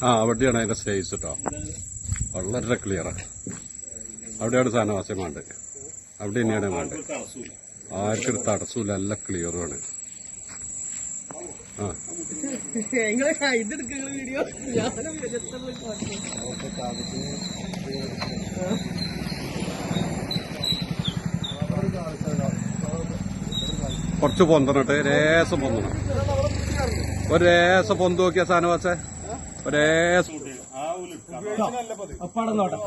ആ അവിടെയാണ് അതിന്റെ സൈസ് കേട്ടോ, വളരെ ക്ലിയറാണ്. അവിടെയാണ് സാധനവാസം വേണ്ടത്, അവിടെ തന്നെയാണ് വേണ്ടത്. ആർക്കൊരു തടസ്സമില്ല, നല്ല ക്ലിയറുമാണ്. ആ കുറച്ച് പൊന്തണട്ടെ, രേസം പൊന്തണം. ഒരു രേസം പൊന്ത് നോക്കിയ സാധനവാസേ, ഒരേ